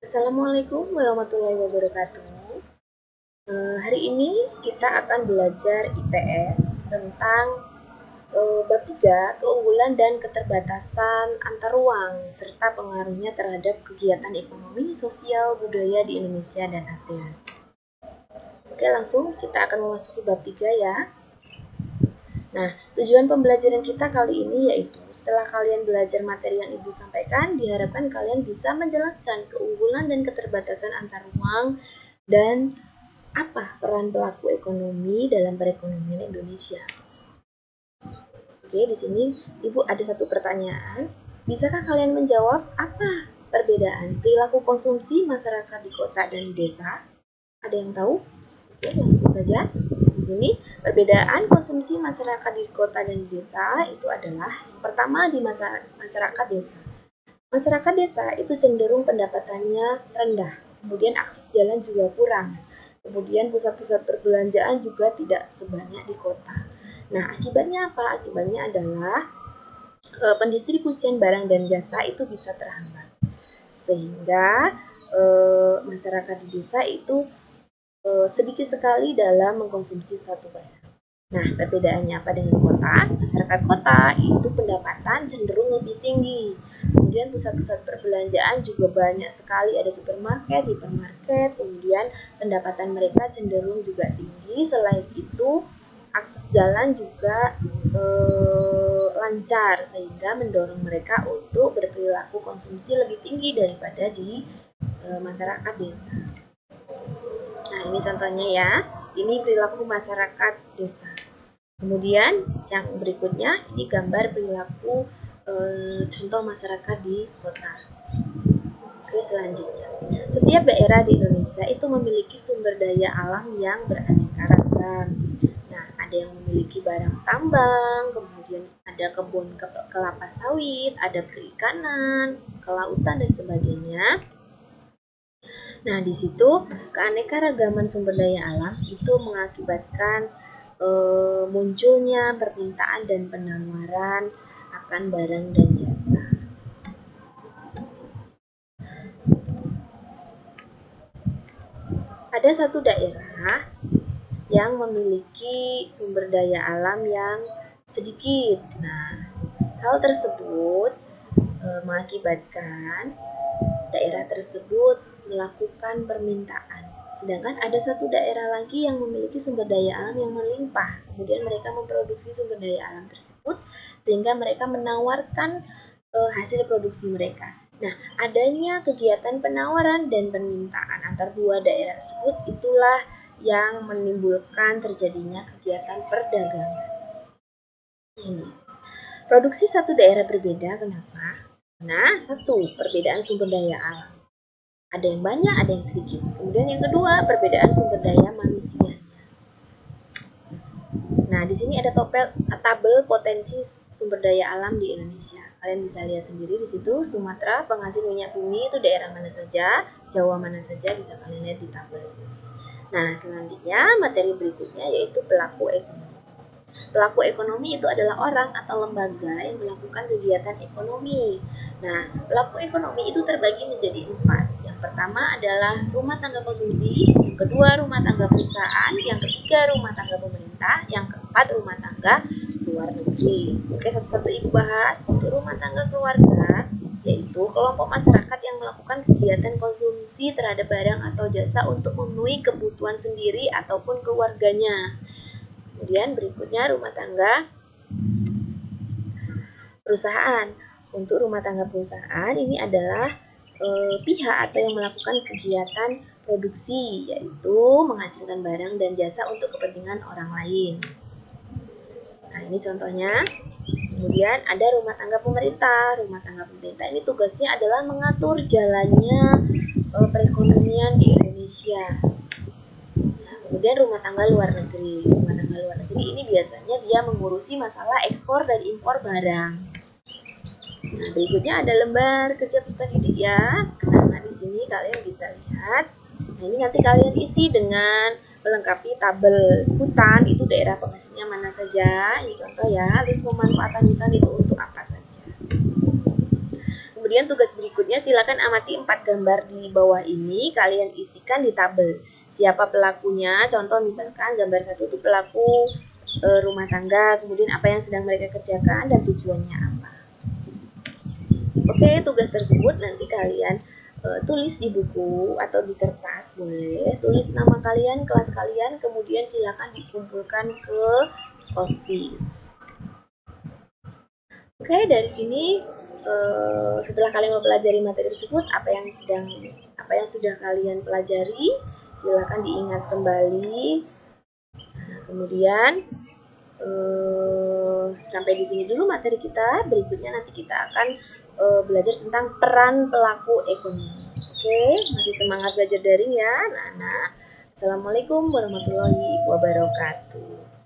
Assalamualaikum warahmatullahi wabarakatuh. Hari ini kita akan belajar IPS tentang bab 3, keunggulan dan keterbatasan antar ruang serta pengaruhnya terhadap kegiatan ekonomi, sosial, budaya di Indonesia dan ASEAN. Oke, langsung kita akan memasuki bab 3 ya. Nah, tujuan pembelajaran kita kali ini yaitu setelah kalian belajar materi yang Ibu sampaikan, diharapkan kalian bisa menjelaskan keunggulan dan keterbatasan antar ruang dan apa peran pelaku ekonomi dalam perekonomian Indonesia. Oke, di sini Ibu ada satu pertanyaan. Bisakah kalian menjawab apa perbedaan perilaku konsumsi masyarakat di kota dan di desa? Ada yang tahu? Oke, langsung saja. Di sini perbedaan konsumsi masyarakat di kota dan di desa itu adalah yang pertama di masyarakat desa. Masyarakat desa itu cenderung pendapatannya rendah, kemudian akses jalan juga kurang, kemudian pusat-pusat perbelanjaan juga tidak sebanyak di kota. Nah, akibatnya apa? Akibatnya adalah pendistribusian barang dan jasa itu bisa terhambat, sehingga masyarakat di desa itu sedikit sekali dalam mengkonsumsi suatu barang. Nah, perbedaannya apa dengan kota? Masyarakat kota itu pendapatan cenderung lebih tinggi. Kemudian pusat-pusat perbelanjaan juga banyak sekali, ada supermarket, hipermarket, kemudian pendapatan mereka cenderung juga tinggi. Selain itu, akses jalan juga lancar sehingga mendorong mereka untuk berperilaku konsumsi lebih tinggi daripada di masyarakat desa. Nah, ini contohnya ya. Ini perilaku masyarakat desa. Kemudian yang berikutnya ini gambar perilaku contoh masyarakat di kota. Oke, selanjutnya. Setiap daerah di Indonesia itu memiliki sumber daya alam yang beraneka ragam. Nah, ada yang memiliki barang tambang, kemudian ada kebun kelapa sawit, ada perikanan, kelautan dan sebagainya. Nah, di situ keanekaragaman sumber daya alam itu mengakibatkan munculnya permintaan dan penawaran akan barang dan jasa. Ada satu daerah yang memiliki sumber daya alam yang sedikit. Nah, hal tersebut mengakibatkan daerah tersebut melakukan permintaan. Sedangkan ada satu daerah lagi yang memiliki sumber daya alam yang melimpah. Kemudian mereka memproduksi sumber daya alam tersebut sehingga mereka menawarkan hasil produksi mereka. Nah, adanya kegiatan penawaran dan permintaan antar dua daerah tersebut itulah yang menimbulkan terjadinya kegiatan perdagangan. Ini. Produksi satu daerah berbeda, kenapa? Nah, satu, perbedaan sumber daya alam. Ada yang banyak, ada yang sedikit. Kemudian yang kedua, perbedaan sumber daya manusia. Nah, di sini ada tabel potensi sumber daya alam di Indonesia. Kalian bisa lihat sendiri di situ, Sumatera penghasil minyak bumi itu daerah mana saja, Jawa mana saja, bisa kalian lihat di tabel. Nah, selanjutnya materi berikutnya yaitu pelaku ekonomi. Pelaku ekonomi itu adalah orang atau lembaga yang melakukan kegiatan ekonomi. Nah, pelaku ekonomi itu terbagi menjadi 4. Yang pertama adalah rumah tangga konsumsi, yang kedua rumah tangga perusahaan, yang ketiga rumah tangga pemerintah, yang keempat rumah tangga luar negeri. Oke, satu-satu Ibu bahas. Untuk rumah tangga keluarga, yaitu kelompok masyarakat yang melakukan kegiatan konsumsi terhadap barang atau jasa untuk memenuhi kebutuhan sendiri ataupun keluarganya. Kemudian berikutnya rumah tangga perusahaan. Untuk rumah tangga perusahaan ini adalah pihak atau yang melakukan kegiatan produksi, yaitu menghasilkan barang dan jasa untuk kepentingan orang lain. Nah, ini contohnya. Kemudian ada rumah tangga pemerintah. Rumah tangga pemerintah ini tugasnya adalah mengatur jalannya perekonomian di Indonesia. Kemudian rumah tangga luar negeri. Rumah tangga luar negeri ini biasanya dia mengurusi masalah ekspor dan impor barang. Nah, berikutnya ada lembar kerja peserta didik ya. Nah, di sini kalian bisa lihat. Nah, ini nanti kalian isi dengan melengkapi tabel hutan, itu daerah penghasilnya mana saja. Ini contoh ya, terus pemanfaatan hutan itu untuk apa saja. Kemudian tugas berikutnya silakan amati 4 gambar di bawah ini, kalian isikan di tabel. Siapa pelakunya? Contoh misalkan gambar 1 itu pelaku rumah tangga, kemudian apa yang sedang mereka kerjakan dan tujuannya apa. Oke, tugas tersebut nanti kalian tulis di buku atau di kertas boleh, tulis nama kalian, kelas kalian, kemudian silakan dikumpulkan ke OSIS. Oke, dari sini setelah kalian mempelajari materi tersebut, apa yang sudah kalian pelajari, silakan diingat kembali. Nah, kemudian sampai di sini dulu materi kita. Berikutnya nanti kita akan belajar tentang peran pelaku ekonomi. Oke, masih semangat belajar daring ya, anak-anak. Assalamualaikum warahmatullahi wabarakatuh.